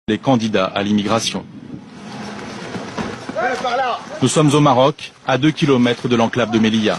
les candidats à l'immigration. Nous sommes au Maroc, à 2 km de l'enclave de Melilla.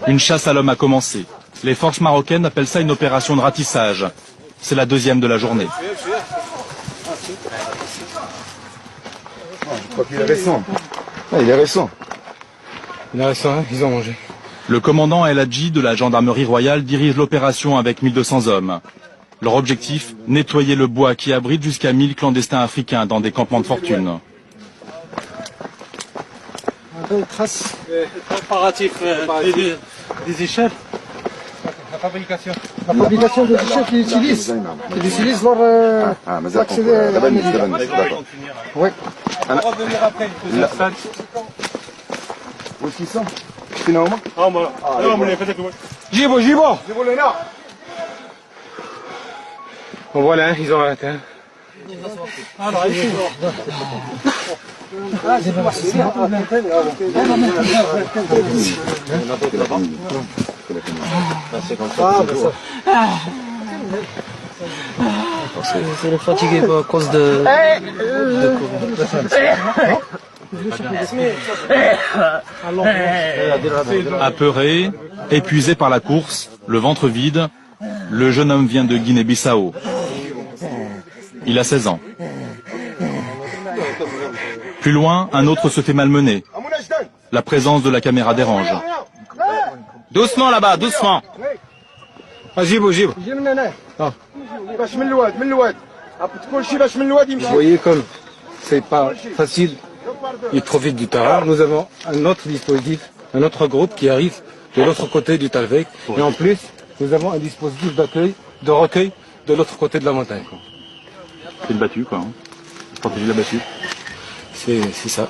Une chasse à l'homme a commencé. Les forces marocaines appellent ça une opération de ratissage. C'est la deuxième de la journée. Je crois qu'il est récent. Ah, il est récent. Il est récent, hein, ils ont mangé. Le commandant El Hadji de la gendarmerie royale dirige l'opération avec 1200 hommes. Leur objectif, nettoyer le bois qui abrite jusqu'à 1000 clandestins africains dans des campements de fortune. Trace préparatif des échelles. La fabrication. La fabrication des échelles qu'ils utilisent lors d'accéder à la Méditerranée. Oui. On va revenir après. Où est-ce qu'ils sont? Finalement? Ah, voilà. Jibo, Jibo. Bon voilà, ils ont arrêté. Hein. C'est le fatigué à cause de Apeuré, épuisé par la course, le ventre vide, le jeune homme vient de Guinée-Bissau. Il a 16 ans. Plus loin, un autre se fait malmener. La présence de la caméra dérange. Doucement là-bas, doucement. Jibo, Jibo. Vous voyez comme c'est pas facile, ils profitent du terrain. Nous avons un autre dispositif, un autre groupe qui arrive de l'autre côté du Talvec. Et en plus, nous avons un dispositif d'accueil, de recueil de l'autre côté de la montagne. C'est une battue, quoi. Hein. Stratégie de la battue. C'est ça.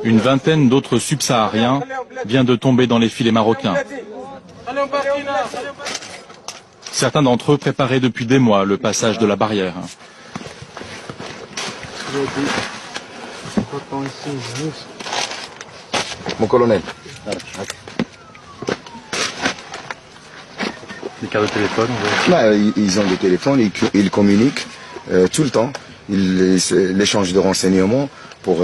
Une vingtaine d'autres subsahariens vient de tomber dans les filets marocains. Certains d'entre eux préparaient depuis des mois le passage de la barrière. Mon colonel. Les cartes de téléphone, Là, ils ont des téléphones, ils communiquent tout le temps. L'échange de renseignements pour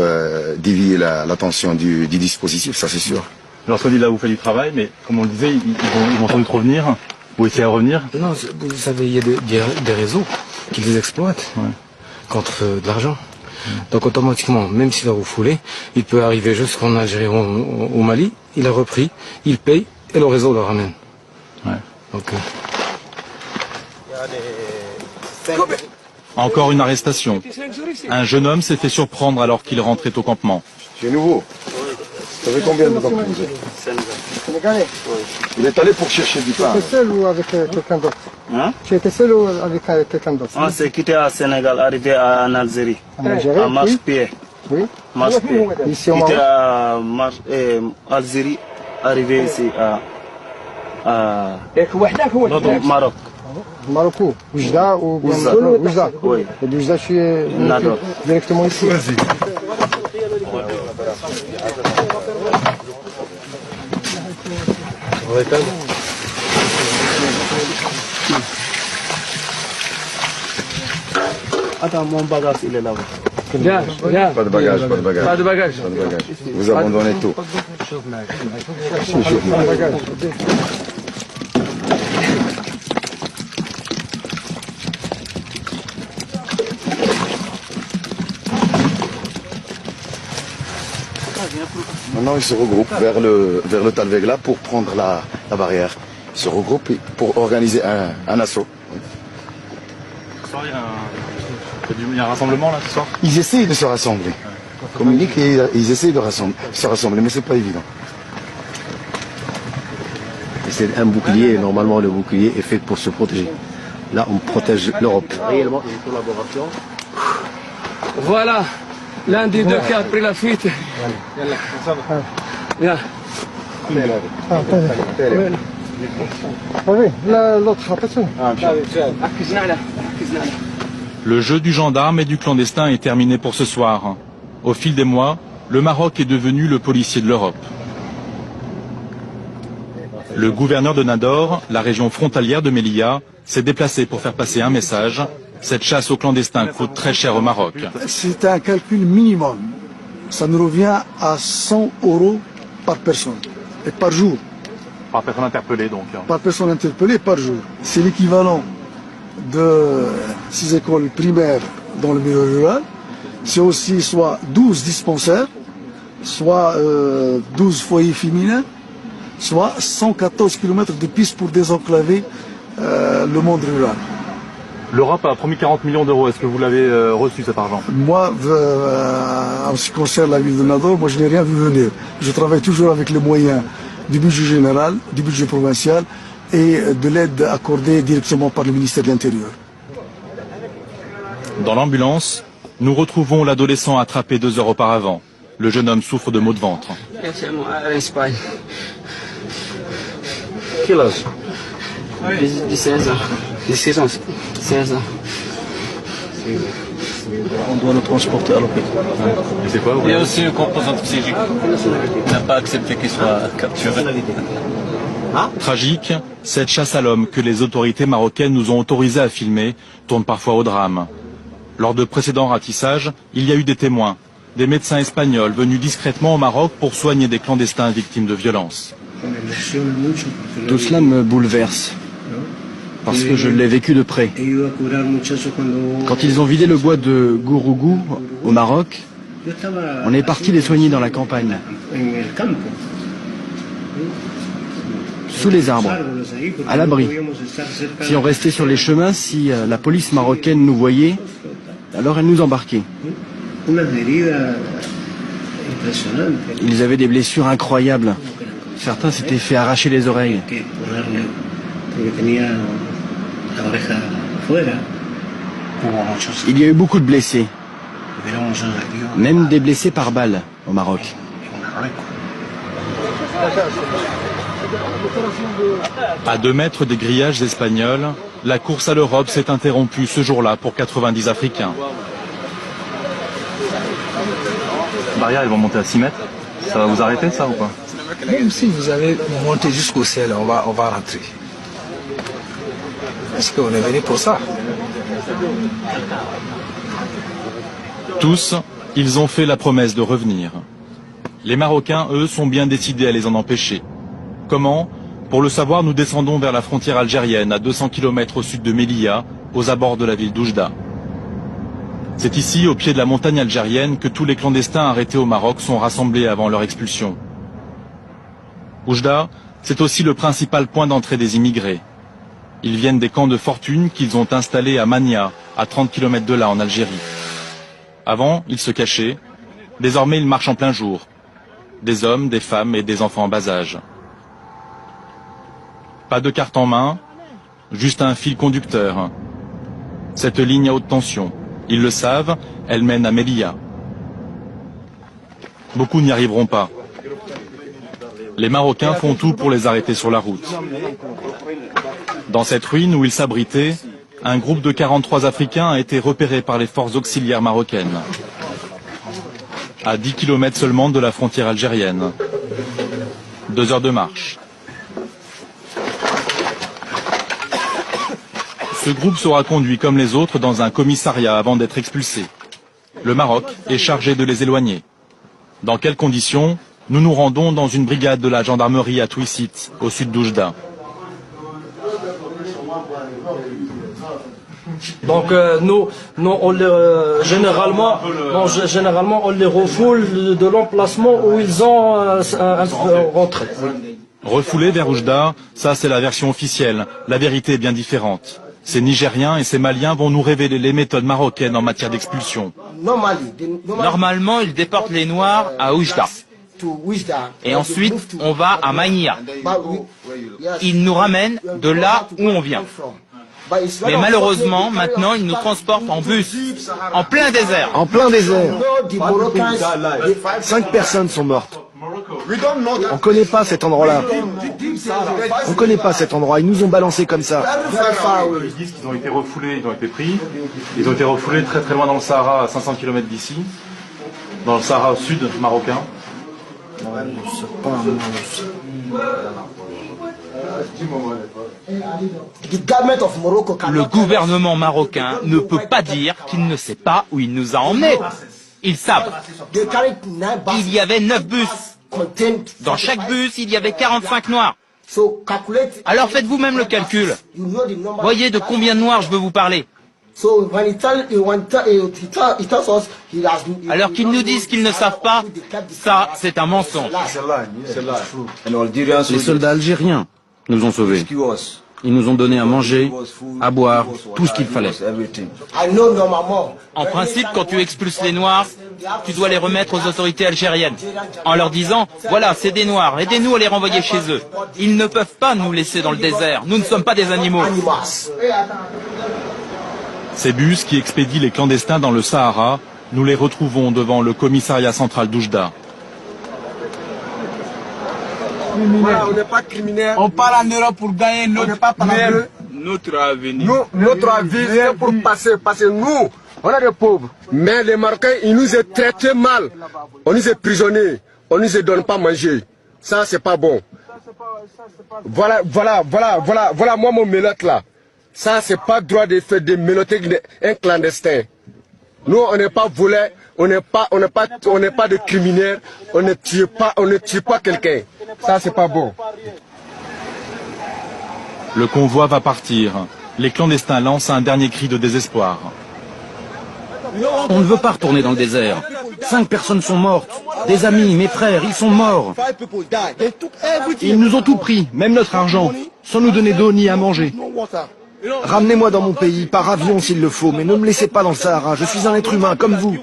dévier l'attention du dispositif, ça c'est sûr. Lorsqu'on dit là vous faites du travail, mais comme on le disait, ils vont sans doute revenir, ou essayer de revenir. Non, vous savez, il y a des réseaux qui les exploitent contre de l'argent. Donc automatiquement, même s'il a refoulé, il peut arriver jusqu'en Algérie ou au Mali, il a repris, il paye et le réseau le ramène. Ouais. Donc, Encore une arrestation. Un jeune homme s'est fait surprendre alors qu'il rentrait au campement. C'est nouveau. Ça fait combien de temps que vous êtes? Sénégalais. Il est allé pour chercher du pain. Tu étais seul ou avec quelqu'un d'autre? Hein? Tu étais seul ou avec quelqu'un d'autre? On s'est quitté à Sénégal, arrivé en Algérie. En Algérie? À marche-pied. Oui. Marche-pied. Ici au Quitté Maroc? à Algérie, arrivé ici à Maroc. Maroc où? Oujda ou bien Oujda. Oujda. Oui. Et d'Oujda, tu es Nador. directement ici. Attends, mon bagage, il est là-bas. Viens. Pas de bagage, pas de bagage. Pas de bagage. Pas de bagage. Vous abandonnez tout. Maintenant, ils se regroupent vers le Talvegla pour prendre la barrière. Ils se regroupent pour organiser un assaut. Il y a un rassemblement là ce soir? Ils essayent de se rassembler. Ils communiquent et ils essayent de se rassembler, mais c'est pas évident. C'est un bouclier, normalement le bouclier est fait pour se protéger. Là, on protège l'Europe. Réellement, une collaboration. Voilà, l'un des deux qui a pris la fuite. Viens. Oui, l'autre, attention. Le jeu du gendarme et du clandestin est terminé pour ce soir. Au fil des mois, le Maroc est devenu le policier de l'Europe. Le gouverneur de Nador, la région frontalière de Melilla, s'est déplacé pour faire passer un message. Cette chasse aux clandestins coûte très cher au Maroc. C'est un calcul minimum. Ça nous revient à 100 € par personne et par jour. Par personne interpellée donc. Par personne interpellée par jour. C'est l'équivalent de 6 écoles primaires dans le milieu rural. C'est aussi soit 12 dispensaires, soit 12 foyers féminins, soit 114 km de pistes pour désenclaver le monde rural. L'Europe a promis 40 millions d'euros. Est-ce que vous l'avez reçu cet argent? Moi, en ce qui concerne la ville de Nador, moi je n'ai rien vu venir. Je travaille toujours avec les moyens du budget général, du budget provincial et de l'aide accordée directement par le ministère de l'Intérieur. Dans l'ambulance, nous retrouvons l'adolescent attrapé 2 heures auparavant. Le jeune homme souffre de maux de ventre. Quel âge? 16 ans. 16 ans. 16 ans. On doit le transporter à l'hôpital. Et c'est quoi? Il y a aussi une composante psychique. Il n'a pas accepté qu'il soit capturé. Tragique, cette chasse à l'homme que les autorités marocaines nous ont autorisé à filmer tourne parfois au drame. Lors de précédents ratissages, il y a eu des témoins, des médecins espagnols venus discrètement au Maroc pour soigner des clandestins victimes de violences. Tout cela me bouleverse, parce que je l'ai vécu de près. Quand ils ont vidé le bois de Gourougou, au Maroc, on est parti les soigner dans la campagne, sous les arbres, à l'abri. Si on restait sur les chemins, si la police marocaine nous voyait, alors elle nous embarquait. Ils avaient des blessures incroyables. Certains s'étaient fait arracher les oreilles. Il y a eu beaucoup de blessés, même des blessés par balle au Maroc. À 2 mètres des grillages espagnols, la course à l'Europe s'est interrompue ce jour-là pour 90 Africains. Barrière, ils vont monter à 6 mètres. Ça va vous arrêter, ça, ou pas? Même si vous avez monté jusqu'au ciel, on va rentrer. Est-ce qu'on est venu pour ça? Tous, ils ont fait la promesse de revenir. Les Marocains, eux, sont bien décidés à les en empêcher. Comment? Pour le savoir, nous descendons vers la frontière algérienne, à 200 km au sud de Melilla, aux abords de la ville d'Oujda. C'est ici, au pied de la montagne algérienne, que tous les clandestins arrêtés au Maroc sont rassemblés avant leur expulsion. Oujda, c'est aussi le principal point d'entrée des immigrés. Ils viennent des camps de fortune qu'ils ont installés à Mania, à 30 km de là, en Algérie. Avant, ils se cachaient. Désormais, ils marchent en plein jour. Des hommes, des femmes et des enfants en bas âge. Pas de carte en main, juste un fil conducteur. Cette ligne à haute tension, ils le savent, elle mène à Melilla. Beaucoup n'y arriveront pas. Les Marocains font tout pour les arrêter sur la route. Dans cette ruine où ils s'abritaient, un groupe de 43 Africains a été repéré par les forces auxiliaires marocaines. À 10 km seulement de la frontière algérienne. 2 heures de marche. Ce groupe sera conduit comme les autres dans un commissariat avant d'être expulsé. Le Maroc est chargé de les éloigner. Dans quelles conditions? Nous nous rendons dans une brigade de la gendarmerie à Touissit, au sud d'Oujda. Donc généralement on les refoule de l'emplacement où ils ont rentré. Refoulés vers Oujda, ça c'est la version officielle. La vérité est bien différente. Ces Nigériens et ces Maliens vont nous révéler les méthodes marocaines en matière d'expulsion. Normalement, ils déportent les Noirs à Oujda. Et ensuite, on va à Mania. Ils nous ramènent de là où on vient. Mais malheureusement, maintenant, ils nous transportent en bus, en plein désert. En plein désert. 5 personnes sont mortes. On ne connaît pas cet endroit-là. On ne connaît pas cet endroit. Ils nous ont balancés comme ça. Ils disent qu'ils ont été refoulés, ils ont été pris. Ils ont été refoulés très très loin dans le Sahara, à 500 km d'ici. Dans le Sahara au sud marocain. Le gouvernement marocain ne peut pas dire qu'il ne sait pas où il nous a emmenés. Ils savent. Il y avait 9 bus. Dans chaque bus, il y avait 45 noirs. Alors faites vous-même le calcul. Voyez de combien de noirs je veux vous parler. Alors qu'ils nous disent qu'ils ne savent pas, ça c'est un mensonge. Les soldats algériens nous ont sauvés. Ils nous ont donné à manger, à boire, tout ce qu'il fallait. En principe, quand tu expulses les Noirs, tu dois les remettre aux autorités algériennes, en leur disant, voilà, c'est des Noirs, aidez-nous à les renvoyer chez eux. Ils ne peuvent pas nous laisser dans le désert, nous ne sommes pas des animaux. Ces bus qui expédient les clandestins dans le Sahara, nous les retrouvons devant le commissariat central d'Oujda. Voilà, on n'est pas criminel. On part en Europe pour gagner notre avenir. Notre avenir, c'est pour passer. Parce que nous, on est des pauvres. Mais les Marocains, ils nous ont traités mal. On nous est prisonniers. On ne nous donne pas manger. Ça, c'est pas bon. Voilà, moi, mon mélote là. Ça, c'est pas droit de faire des mélotés un clandestin. Nous, on n'est pas volés, on n'est pas de criminels, on ne tue pas quelqu'un. Ça, c'est pas bon. Le convoi va partir. Les clandestins lancent un dernier cri de désespoir. On ne veut pas retourner dans le désert. 5 personnes sont mortes. Des amis, mes frères, ils sont morts. Ils nous ont tout pris, même notre argent, sans nous donner d'eau ni à manger. Ramenez-moi dans mon pays, par avion s'il le faut, mais ne me laissez pas dans le Sahara, je suis un être humain comme vous.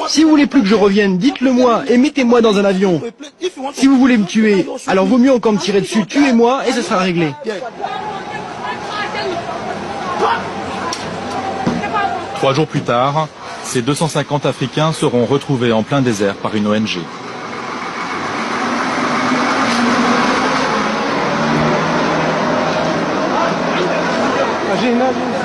Si vous voulez plus que je revienne, dites-le moi et mettez-moi dans un avion. Si vous voulez me tuer, alors vaut mieux encore me tirer dessus, tuez-moi et ce sera réglé. Trois jours plus tard, ces 250 Africains seront retrouvés en plein désert par une ONG. Imagine.